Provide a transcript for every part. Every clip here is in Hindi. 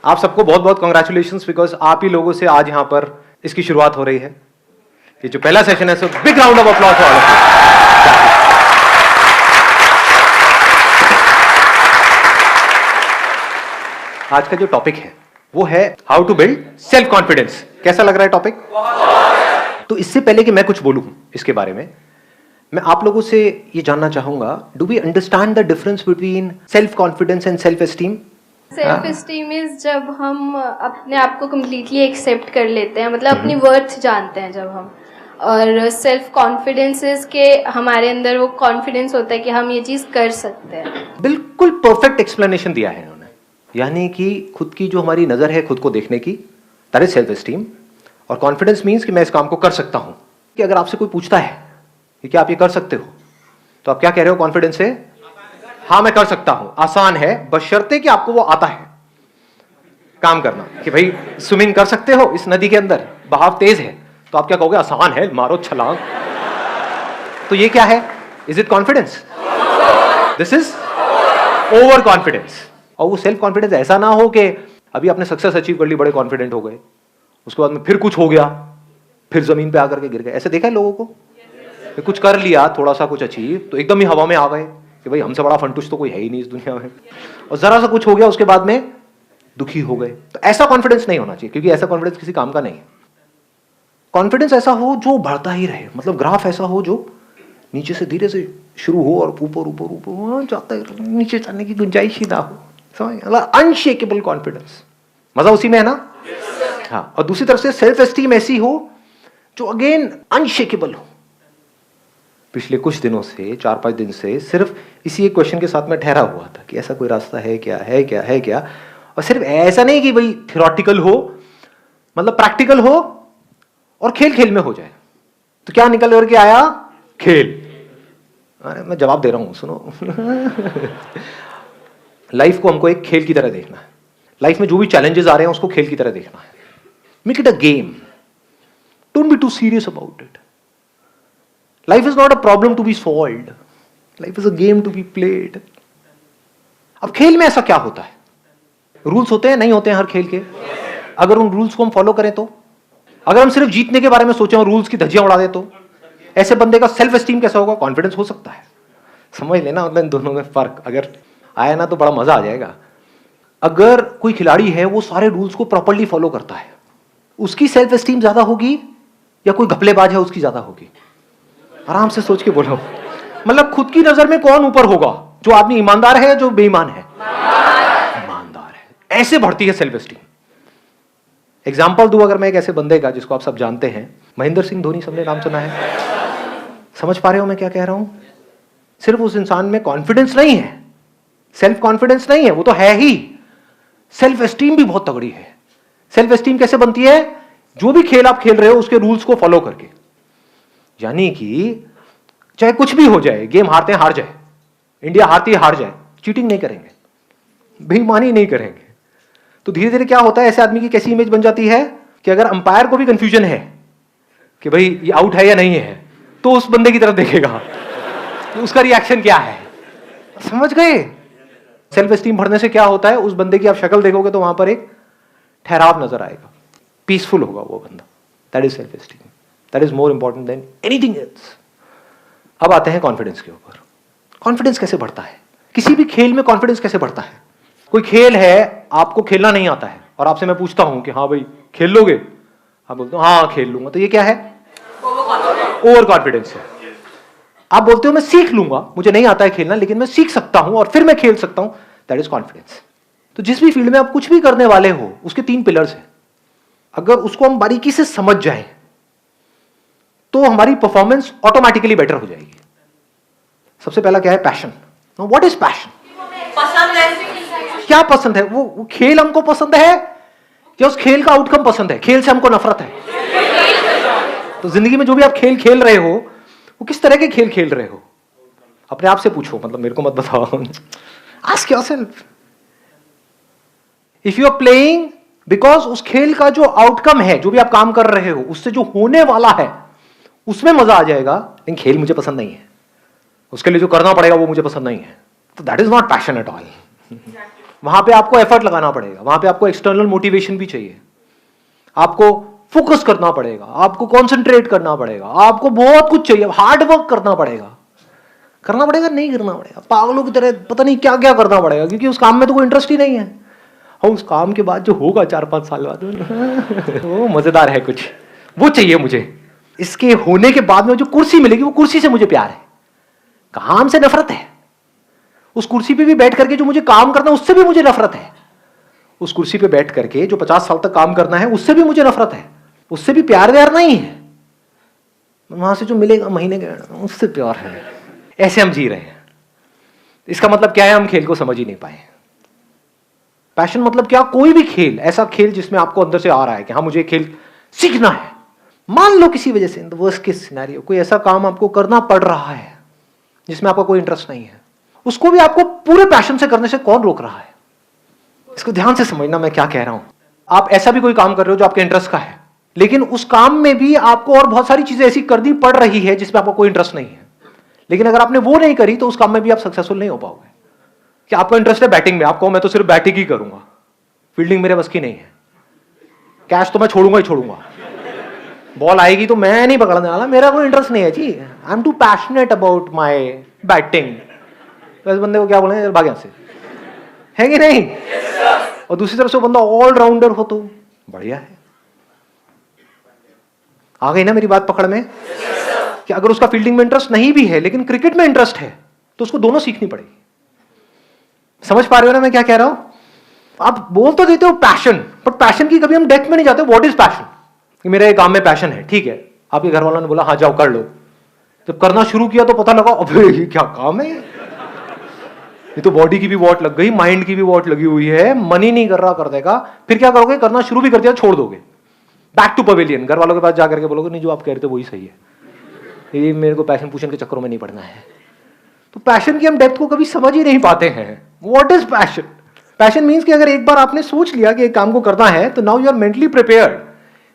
आप सबको बहुत बहुत कॉन्ग्रेचुलेशंस, बिकॉज आप ही लोगों से आज यहां पर इसकी शुरुआत हो रही है। ये जो पहला सेशन है, so big round of applause for all of you. आज का जो टॉपिक है वो है how to build self confidence. कैसा लग रहा है टॉपिक? तो इससे पहले कि मैं कुछ बोलूं इसके बारे में, मैं आप लोगों से ये जानना चाहूंगा, do we understand the difference between self confidence and self esteem? Self esteem is जब हम अपने आप को कम्प्लीटली एक्सेप्ट कर लेते हैं, मतलब अपनी वर्थ जानते हैं जब हम। और सेल्फ कॉन्फिडेंस इज के हमारे अंदर वो कॉन्फिडेंस होता है कि हम ये चीज़ कर सकते हैं। बिल्कुल परफेक्ट एक्सप्लेनेशन दिया है इन्होंने। यानी कि खुद की जो हमारी नजर है खुद को देखने की, दैट इज सेल्फ एस्टीम। और कॉन्फिडेंस मीन्स कि मैं इस काम को कर सकता हूं। कि अगर आपसे कोई पूछता है कि क्या आप ये कर सकते हो, तो आप क्या कह रहे हो कॉन्फिडेंस से? हाँ मैं कर सकता हूं, आसान है, बशर्ते कि आपको वो आता है काम करना। कि भाई स्विमिंग कर सकते हो इस नदी के अंदर, बहाव तेज है, तो आप क्या कहोगे? आसान है, मारो छलांग। तो ये क्या है? Is it confidence? This is over confidence. और वो सेल्फ कॉन्फिडेंस ऐसा ना हो कि अभी आपने सक्सेस अचीव कर ली, बड़े कॉन्फिडेंट हो गए, उसके बाद में फिर कुछ हो गया, फिर जमीन पे आकर के गिर गए। ऐसे देखा है लोगों को? कुछ कर लिया, थोड़ा सा कुछ अचीव, तो एकदम ही हवा में आ गए कि भाई हमसे बड़ा फंटूश तो कोई है ही नहीं इस दुनिया में। और जरा सा कुछ हो गया, उसके बाद में दुखी हो गए। तो ऐसा कॉन्फिडेंस नहीं होना चाहिए, क्योंकि ऐसा कॉन्फिडेंस किसी काम का नहीं है। कॉन्फिडेंस ऐसा हो जो बढ़ता ही रहे, मतलब ग्राफ ऐसा हो जो नीचे से धीरे से शुरू हो और ऊपर ऊपर ऊपर जाता है, नीचे जाने की गुंजाइश ही ना हो। समझ? अनशेकेबल कॉन्फिडेंस, मजा उसी में है ना? हाँ। और दूसरी तरफ से सेल्फ एस्टीम ऐसी हो जो अगेन अनशेकेबल हो। पिछले कुछ दिनों से, 4-5 दिन से सिर्फ इसी एक क्वेश्चन के साथ में ठहरा हुआ था कि ऐसा कोई रास्ता है क्या, है क्या, है क्या। और सिर्फ ऐसा नहीं कि भाई थियोरेटिकल हो, मतलब प्रैक्टिकल हो और खेल खेल में हो जाए। तो क्या निकल करके आया? खेल। अरे मैं जवाब दे रहा हूं, सुनो। लाइफ को हमको एक खेल की तरह देखना है। लाइफ में जो भी चैलेंजेस आ रहे हैं उसको खेल की तरह देखना है। Make it a game, don't be too serious about it. Life is not a problem to be solved, life is a game to be played. अब खेल में ऐसा क्या होता है? रूल्स होते हैं, नहीं होते हैं हर खेल के? अगर उन रूल्स को हम फॉलो करें तो, अगर हम सिर्फ जीतने के बारे में सोचें और रूल्स की धज्जियां उड़ा दे, तो ऐसे बंदे का सेल्फ एस्टीम कैसा होगा? कॉन्फिडेंस हो सकता है। समझ लेना, मतलब इन दोनों में फर्क अगर आया ना तो बड़ा मजा आ जाएगा। अगर कोई खिलाड़ी है वो सारे रूल्स को प्रॉपर्ली फॉलो करता है, उसकी सेल्फ एस्टीम ज्यादा होगी या कोई घपलेबाज है उसकी ज्यादा होगी? आराम से सोच के बोलो। मतलब खुद की नजर में कौन ऊपर होगा? जो आदमी ईमानदार है, जो बेईमान है? ईमानदार है। ऐसे बढ़ती है सेल्फ एस्टीम। एग्जाम्पल दूं अगर मैं एक ऐसे बंदे का जिसको आप सब जानते हैं, महेंद्र सिंह धोनी, सबने नाम सुना है? समझ पा रहे हो मैं क्या कह रहा हूं? सिर्फ उस इंसान में कॉन्फिडेंस नहीं है, सेल्फ कॉन्फिडेंस नहीं है, वो तो है ही, सेल्फ एस्टीम भी बहुत तगड़ी है। सेल्फ एस्टीम कैसे बनती है? जो भी खेल आप खेल रहे हो उसके रूल्स को फॉलो करके। यानी कि चाहे कुछ भी हो जाए, गेम हारते हैं हार जाए, इंडिया हारती है हार जाए, चीटिंग नहीं करेंगे, बेईमानी नहीं करेंगे। तो धीरे धीरे क्या होता है, ऐसे आदमी की कैसी इमेज बन जाती है कि अगर अंपायर को भी कंफ्यूजन है कि भाई ये आउट है या नहीं है, तो उस बंदे की तरफ देखेगा, तो उसका रिएक्शन क्या है? समझ गए? सेल्फ एस्टीम बढ़ने से क्या होता है, उस बंदे की आप शक्ल देखोगे तो वहां पर एक ठहराव नजर आएगा, पीसफुल होगा वो बंदा। That is self esteem, that is more important than anything else. अब आते हैं कॉन्फिडेंस के ऊपर। कॉन्फिडेंस कैसे बढ़ता है? किसी भी खेल में कॉन्फिडेंस कैसे बढ़ता है? कोई खेल है, आपको खेलना नहीं आता है और आपसे मैं पूछता हूं कि हाँ भाई खेल लोगे? आप बोलते हो हाँ खेल लूंगा, तो ये क्या है? ओवर कॉन्फिडेंस है। आप बोलते हो मैं सीख लूंगा, मुझे नहीं आता है खेलना लेकिन मैं सीख सकता हूं और फिर मैं खेल सकता हूं, दैट इज कॉन्फिडेंस। तो जिस भी फील्ड में आप कुछ भी करने वाले हो, उसके 3 पिलर्स हैं। अगर उसको हम बारीकी से समझ जाएं तो हमारी परफॉर्मेंस ऑटोमेटिकली बेटर हो जाएगी। सबसे पहला क्या है? पैशन। What is passion? पसंद है। क्या पसंद है? वो खेल हमको पसंद है या उस खेल का आउटकम पसंद है? खेल से हमको नफरत है। तो जिंदगी में जो भी आप खेल खेल रहे हो, वो किस तरह के खेल खेल रहे हो? अपने आप से पूछो, मतलब मेरे को मत बताओ। Ask yourself. If you are playing because उस खेल का जो आउटकम है, जो भी आप काम कर रहे हो, उससे जो होने वाला है उसमें मजा आ जाएगा, लेकिन खेल मुझे पसंद नहीं है, उसके लिए जो करना पड़ेगा वो मुझे पसंद नहीं है, तो that is not passion at all. वहां पे आपको एफर्ट लगाना पड़ेगा, वहां पे आपको एक्सटर्नल मोटिवेशन भी चाहिए, आपको फोकस करना पड़ेगा, आपको कॉन्सेंट्रेट करना पड़ेगा, आपको बहुत कुछ चाहिए, हार्ड वर्क करना पड़ेगा नहीं करना पड़ेगा, पागलों की तरह पता नहीं क्या क्या करना पड़ेगा, क्योंकि उस काम में तो कोई इंटरेस्ट ही नहीं है। और उस काम के बाद जो होगा 4-5 साल बाद वो मजेदार है कुछ, वो चाहिए मुझे। इसके होने के बाद में जो कुर्सी मिलेगी, वो कुर्सी से मुझे प्यार है, काम से नफरत है। उस कुर्सी पे भी बैठ करके जो मुझे काम करना है उससे भी मुझे नफरत है। उस कुर्सी पे बैठ करके जो 50 साल तक काम करना है उससे भी मुझे नफरत है, उससे भी प्यार व्यार नहीं है। वहां से जो मिलेगा महीने के उससे प्यार है। ऐसे हम जी रहे हैं। इसका मतलब क्या है? हम खेल को समझ ही नहीं पाए। पैशन मतलब क्या? कोई भी खेल, ऐसा खेल जिसमें आपको अंदर से आ रहा है कि हाँ मुझे खेल सीखना है। मान लो किसी वजह से, in the worst case scenario, कोई ऐसा काम आपको करना पड़ रहा है जिसमें आपका कोई इंटरेस्ट नहीं है, उसको भी आपको पूरे पैशन से करने से कौन रोक रहा है? इसको ध्यान से समझना मैं क्या कह रहा हूं। आप ऐसा भी कोई काम कर रहे हो जो आपके इंटरेस्ट का है, लेकिन उस काम में भी आपको और बहुत सारी चीजें ऐसी करनी पड़ रही है जिसमें आपको कोई इंटरेस्ट नहीं है, लेकिन अगर आपने वो नहीं करी तो उस काम में भी आप सक्सेसफुल नहीं हो पाओगे। कि आपका इंटरेस्ट है बैटिंग में, आप कहो मैं तो सिर्फ बैटिंग ही करूंगा, फील्डिंग मेरे बस की नहीं है, कैच तो मैं छोड़ूंगा ही छोड़ूंगा, बॉल आएगी तो मैं नहीं पकड़ने वाला, मेरा कोई इंटरेस्ट नहीं है जी, I am too passionate about my batting. तो इस बंदे को क्या बोलेंगे? भाग यहां से, है कि नहीं? और दूसरी तरफ से बंदा ऑलराउंडर हो तो बढ़िया है। आ गई ना मेरी बात पकड़ में? कि अगर उसका फील्डिंग में इंटरेस्ट नहीं भी है लेकिन क्रिकेट में इंटरेस्ट है तो उसको दोनों सीखनी पड़ेगी। समझ पा रहे हो ना मैं क्या कह रहा हूं? आप बोल तो देते हो पैशन, बट पैशन की कभी हम डेप्थ में नहीं जाते। What is passion? कि मेरे काम में पैशन है, ठीक है, आपके घर वालों ने बोला हाँ जाओ कर लो, जब करना शुरू किया तो पता लगा अबे ये क्या काम है, ये तो बॉडी की भी वॉट लग गई, माइंड की भी वॉट लगी हुई है, मन ही नहीं कर रहा कर देगा। फिर क्या करोगे? करना शुरू भी कर दिया छोड़ दोगे, बैक टू पवेलियन, घर वालों के पास जाकर के बोलोगे नहीं जो आप कह रहे थे वही सही है, ये मेरे को पैशन पूशन के चक्करों में नहीं पड़ना है। तो पैशन की हम डेप्थ को कभी समझ ही नहीं पाते हैं। What is passion? Passion means कि अगर एक बार आपने सोच लिया कि एक काम को करना है तो now you are mentally prepared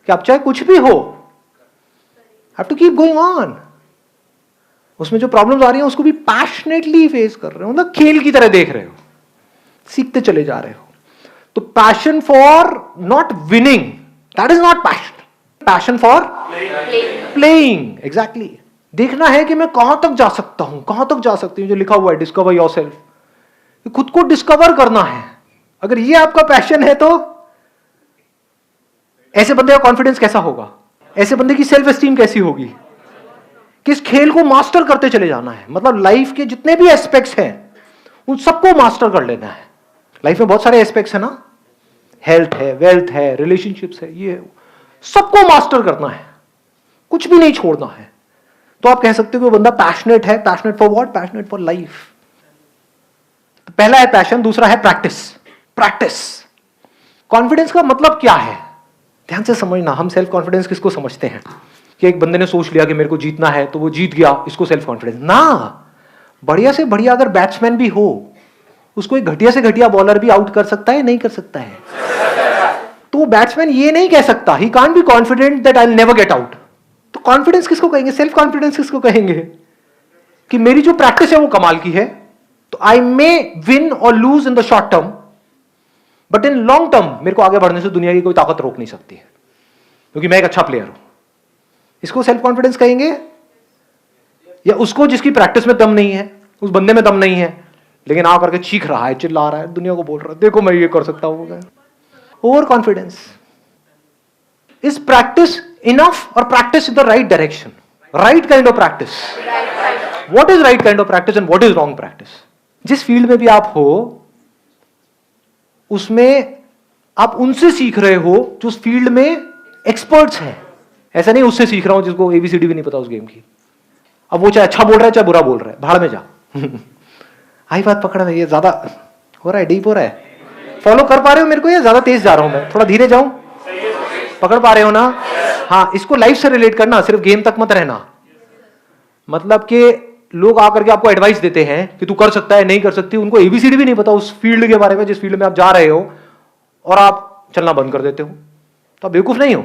कि आप चाहे कुछ भी हो, have to keep going on. उसमें जो प्रॉब्लम्स आ रही हैं उसको भी पैशनेटली फेस कर रहे हो, मतलब खेल की तरह देख रहे हो, सीखते चले जा रहे हो। तो passion for not winning, that is not passion. Passion for playing, exactly. देखना है कि मैं कहां तक जा सकता हूं, कहां तक जा सकती हूं, जो लिखा हुआ है डिस्कवर योरसेल्फ। खुद को डिस्कवर करना है। अगर ये आपका पैशन है तो ऐसे बंदे का कॉन्फिडेंस कैसा होगा? ऐसे बंदे की सेल्फ एस्टीम कैसी होगी? कि इस खेल को मास्टर करते चले जाना है। मतलब लाइफ के जितने भी एस्पेक्ट्स हैं उन सबको मास्टर कर लेना है। लाइफ में बहुत सारे एस्पेक्ट्स है ना, हेल्थ है, वेल्थ है, रिलेशनशिप्स है, ये सबको मास्टर करना है, कुछ भी नहीं छोड़ना है। तो आप कह सकते हो कि वो बंदा पैशनेट है। Passionate for what? Passionate for life. तो पहला है पैशन, दूसरा है प्रैक्टिस। प्रैक्टिस। कॉन्फिडेंस का मतलब क्या है? ध्यान से समझना। हम सेल्फ कॉन्फिडेंस किसको समझते हैं? कि एक बंदे ने सोच लिया कि मेरे को जीतना है तो वो जीत गया, इसको सेल्फ कॉन्फिडेंस ना। बढ़िया से बढ़िया अगर बैट्समैन भी हो, उसको एक घटिया से घटिया बॉलर भी आउट कर सकता है, नहीं कर सकता है? तो बैट्समैन ये नहीं कह सकता, he can't be confident that I will never get out. तो कॉन्फिडेंस किसको कहेंगे? सेल्फ कॉन्फिडेंस किसको कहेंगे? कि मेरी जो प्रैक्टिस है वो कमाल की है, तो आई मे विन और lose in the short term, but in long term मेरे को आगे बढ़ने से दुनिया की कोई ताकत रोक नहीं सकती है, क्योंकि मैं एक अच्छा प्लेयर हूं। इसको सेल्फ कॉन्फिडेंस कहेंगे? या उसको जिसकी प्रैक्टिस में दम नहीं है, उस बंदे में दम नहीं है, लेकिन आ करके चीख रहा है, चिल्ला रहा है, दुनिया को बोल रहा है देखो मैं ये कर सकता हूं। Over confidence. Is practice enough और practice in the right direction? Right kind of practice. What is right kind of practice and what is wrong practice? जिस फील्ड में भी आप हो उसमें आप उनसे सीख रहे हो जो उस फील्ड में एक्सपर्ट्स हैं। ऐसा नहीं उससे सीख रहा हूं जिसको एबीसीडी भी नहीं पता उस गेम की। अब वो चाहे अच्छा बोल रहा है चाहे बुरा बोल रहा है, भाड़ में जा। आई बात पकड़ में? ये ज्यादा हो रहा है, डीप हो रहा है? फॉलो कर पा रहे हो मेरे को या ज्यादा तेज जा रहा हूं मैं? थोड़ा धीरे जाऊं? पकड़ पा रहे हो ना? हाँ, इसको लाइफ से रिलेट करना, सिर्फ गेम तक मत रहना। मतलब कि लोग आकर के आपको एडवाइस देते हैं कि तू कर सकता है, नहीं कर सकती, उनको एबीसीडी भी नहीं पता उस फील्ड के बारे में जिस फील्ड में आप जा रहे हो, और आप चलना बंद कर देते हो। तो आप बेवकूफ नहीं हो।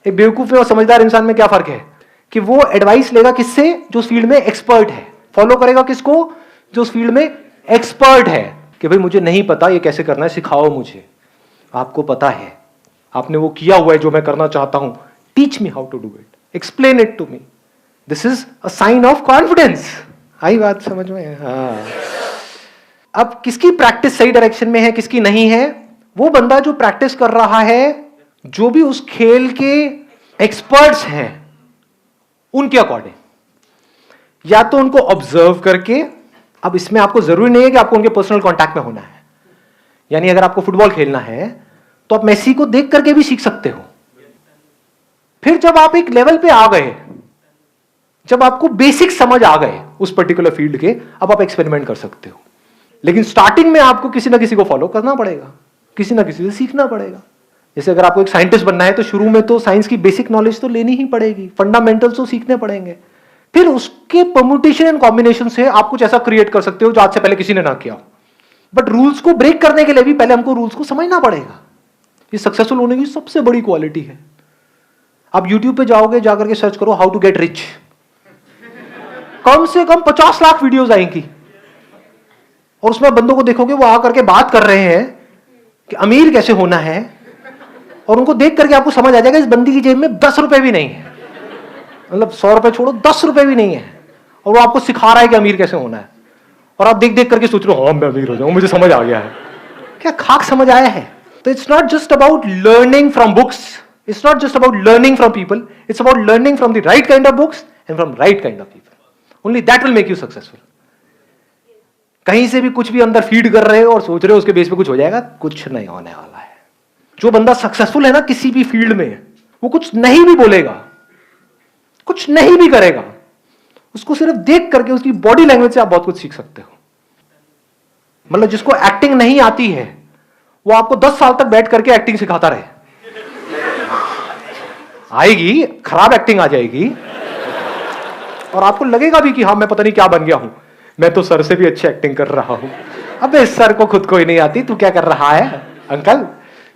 एक बेवकूफ में और समझदार इंसान में क्या फर्क है? कि वो एडवाइस लेगा किससे? जो उस फील्ड में एक्सपर्ट है। फॉलो करेगा किसको? जो उस फील्ड में एक्सपर्ट है। कि भाई मुझे नहीं पता ये कैसे करना है, सिखाओ मुझे। आपको पता है, आपने वो किया हुआ है जो मैं करना चाहता हूं, teach me how to do it, explain it to me. This is a sign of confidence. आई बात समझ में? हाँ। अब किसकी प्रैक्टिस सही डायरेक्शन में है, किसकी नहीं है? वो बंदा जो प्रैक्टिस कर रहा है, जो भी उस खेल के एक्सपर्ट्स हैं उनके अकॉर्डिंग, या तो उनको ऑब्जर्व करके। अब इसमें आपको जरूरी नहीं है कि आपको उनके पर्सनल कांटेक्ट में होना है। यानी अगर आपको फुटबॉल खेलना है तो आप मेसी को देख करके भी सीख सकते हो। फिर जब आप एक लेवल पे आ गए, जब आपको बेसिक समझ आ गए उस पर्टिकुलर फील्ड के, अब आप एक्सपेरिमेंट कर सकते हो। लेकिन स्टार्टिंग में आपको किसी ना किसी को फॉलो करना पड़ेगा, किसी ना किसी से सीखना पड़ेगा। जैसे अगर आपको एक साइंटिस्ट बनना है तो शुरू में तो साइंस की बेसिक नॉलेज तो लेनी ही पड़ेगी, फंडामेंटल्स तो सीखने पड़ेंगे। फिर उसके परम्यूटेशन एंड कॉम्बिनेशन से आप कुछ ऐसा क्रिएट कर सकते हो जो आज से पहले किसी ने ना किया। बट रूल्स को ब्रेक करने के लिए भी पहले हमको रूल्स को समझना पड़ेगा। ये सक्सेसफुल होने की सबसे बड़ी क्वालिटी है। आप YouTube पे जाओगे, जाकर के सर्च करो हाउ टू गेट रिच, कम से कम 50 लाख वीडियोस आएंगी, और उसमें बंदों को देखोगे वो आकर के बात कर रहे हैं कि अमीर कैसे होना है, और उनको देख करके आपको समझ आ जाएगा इस बंदी की जेब में 10 रुपए भी नहीं है, मतलब 100 रुपए छोड़ो 10 रुपए भी नहीं है, और वो आपको सिखा रहा है कि अमीर कैसे होना है। और आप देख देख करके सोच रहे हो हाँ मैं अमीर हो जाऊं, मुझे समझ आ गया है। क्या खाक समझ आया है? तो it's not just about learning from books, it's not just about learning from people, it's about learning from the right kind of books and from right kind of people. Only that will make you successful. कहीं से भी कुछ भी अंदर फीड कर रहे हो और सोच रहे हो उसके बेस पे कुछ हो जाएगा, कुछ नहीं होने वाला है। जो बंदा सक्सेसफुल है ना किसी भी फील्ड में, वो कुछ नहीं भी बोलेगा, कुछ नहीं भी करेगा, उसको सिर्फ देख करके उसकी बॉडी लैंग्वेज से आप बहुत कुछ सीख सकते हो। मतलब जिसको एक्टिंग नहीं आती है वो आपको 10 साल तक बैठ करके एक्टिंग सिखाता रहे, आएगी खराब एक्टिंग आ जाएगी, और आपको लगेगा भी कि हाँ मैं पता नहीं क्या बन गया हूं, मैं तो सर से भी अच्छी एक्टिंग कर रहा हूं। अबे सर को खुद को ही नहीं आती, तू क्या कर रहा है अंकल?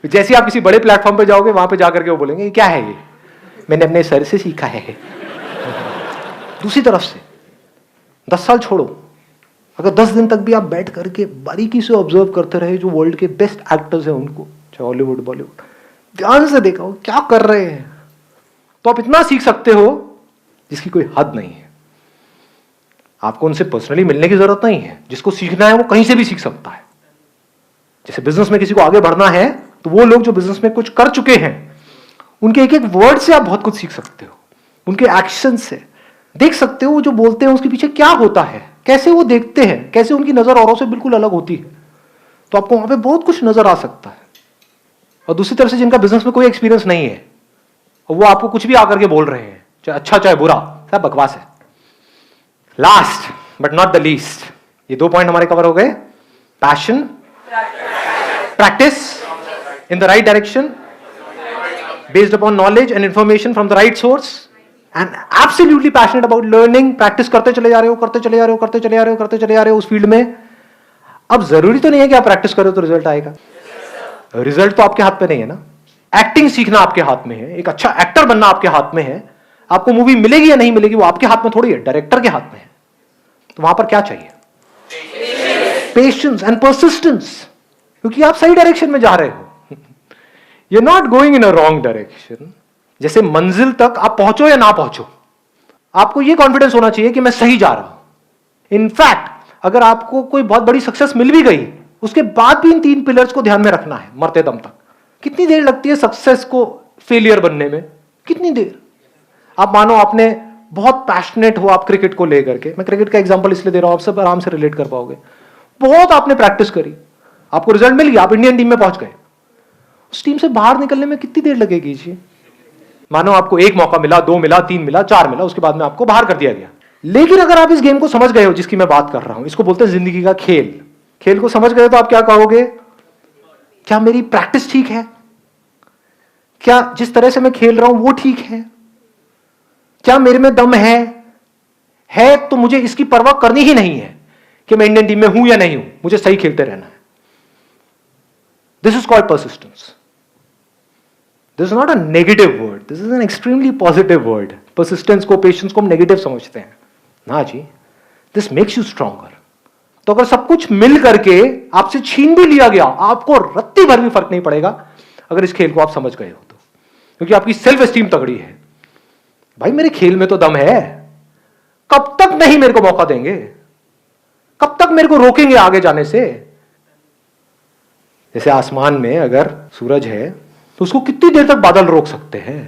जैसे आप किसी बड़े प्लेटफॉर्म पे जाओगे, वहां पे जाकर के वो बोलेंगे ये क्या है, ये मैंने अपने सर से सीखा है। दूसरी तरफ से 10 साल छोड़ो, अगर 10 दिन तक भी आप बैठ करके बारीकी से ऑब्जर्व करते रहे जो वर्ल्ड के बेस्ट एक्टर्स हैं उनको, चाहे हॉलीवुड बॉलीवुड, ध्यान से देखा हो क्या कर रहे हैं, तो आप इतना सीख सकते हो जिसकी कोई हद नहीं है। आपको उनसे पर्सनली मिलने की जरूरत नहीं है, जिसको सीखना है वो कहीं से भी सीख सकता है। जैसे बिजनेस में किसी को आगे बढ़ना है तो वो लोग जो बिजनेस में कुछ कर चुके हैं उनके एक एक वर्ड से आप बहुत कुछ सीख सकते हो, उनके एक्शन से देख सकते हो वो जो बोलते हैं उसके पीछे क्या होता है, कैसे वो देखते हैं, कैसे उनकी नजर औरों से बिल्कुल अलग होती है। तो आपको वहां पे बहुत कुछ नजर आ सकता है। और दूसरी तरफ से जिनका बिजनेस में कोई एक्सपीरियंस नहीं है और वो आपको कुछ भी आकर के बोल रहे हैं, चाहे अच्छा चाहे बुरा, सब बकवास है। Last but not the least, ये 2 पॉइंट हमारे कवर हो गए। Passion, practice in the right direction based upon knowledge and information from the right source and absolutely passionate about learning। Practice करते चले जा रहे हो, करते चले जा रहे हो, करते चले जा रहे हो, करते चले जा रहे हो उस फील्ड में। अब जरूरी तो नहीं है कि आप प्रैक्टिस करो तो रिजल्ट आएगा, रिजल्ट तो आपके हाथ पे नहीं है ना। एक्टिंग सीखना आपके हाथ में है, एक अच्छा एक्टर बनना आपके हाथ में है। आपको मूवी मिलेगी या नहीं मिलेगी वो आपके हाथ में थोड़ी है, डायरेक्टर के हाथ में है। तो वहां पर क्या चाहिए? पेशेंस एंड परसिस्टेंस, क्योंकि आप सही डायरेक्शन में जा रहे हो। You're not going in a wrong direction। जैसे मंजिल तक आप पहुंचो या ना पहुंचो, आपको यह कॉन्फिडेंस होना चाहिए कि मैं सही जा रहा हूं। इनफैक्ट अगर आपको कोई बहुत बड़ी सक्सेस मिल भी गई, उसके बाद भी इन 3 पिलर्स को ध्यान में रखना है मरते दम तक। कितनी देर लगती है सक्सेस को फेलियर बनने में? कितनी देर? आप मानो आपने बहुत पैशनेट हो आप क्रिकेट को लेकर के, मैं क्रिकेट का एग्जांपल इसलिए दे रहा हूं आप सब आराम से रिलेट कर पाओगे। बहुत आपने प्रैक्टिस करी, आपको रिजल्ट मिल गया, आप इंडियन टीम में पहुंच गए। उस टीम से बाहर निकलने में कितनी देर लगेगी जी? मानो आपको 1 मौका मिला, 2 मिला, 3 मिला, 4 मिला, उसके बाद में आपको बाहर कर दिया गया। लेकिन अगर आप इस गेम को समझ गए हो जिसकी मैं बात कर रहा हूं, इसको बोलते हैं जिंदगी का खेल। खेल को समझ गए तो आप क्या कहोगे? क्या मेरी प्रैक्टिस ठीक है? क्या जिस तरह से मैं खेल रहा हूं वो ठीक है? क्या मेरे में दम है तो मुझे इसकी परवाह करनी ही नहीं है कि मैं इंडियन टीम में हूं या नहीं हूं, मुझे सही खेलते रहना है। This is called persistence. This is not a negative word, this is an extremely positive word. Persistence को, पेशेंस को हम नेगेटिव समझते हैं ना जी। This makes you stronger. तो अगर सब कुछ मिल करके आपसे छीन भी लिया गया, आपको रत्ती भर भी फर्क नहीं पड़ेगा, अगर इस खेल को आप समझ गए हो तो, क्योंकि आपकी सेल्फ एस्टीम तगड़ी है। भाई मेरे खेल में तो दम है, कब तक नहीं मेरे को मौका देंगे, कब तक मेरे को रोकेंगे आगे जाने से। जैसे आसमान में अगर सूरज है तो उसको कितनी देर तक बादल रोक सकते हैं,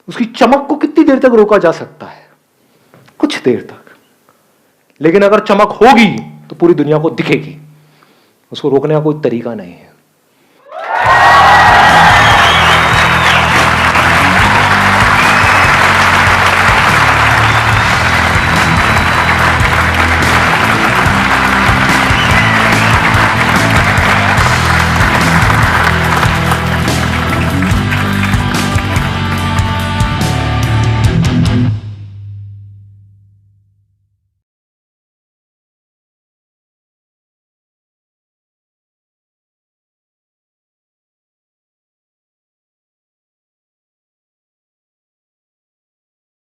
उसकी चमक को कितनी देर तक रोका जा सकता है, कुछ देर तक। लेकिन अगर चमक होगी तो पूरी दुनिया को दिखेगी, उसको रोकने का कोई तरीका नहीं है।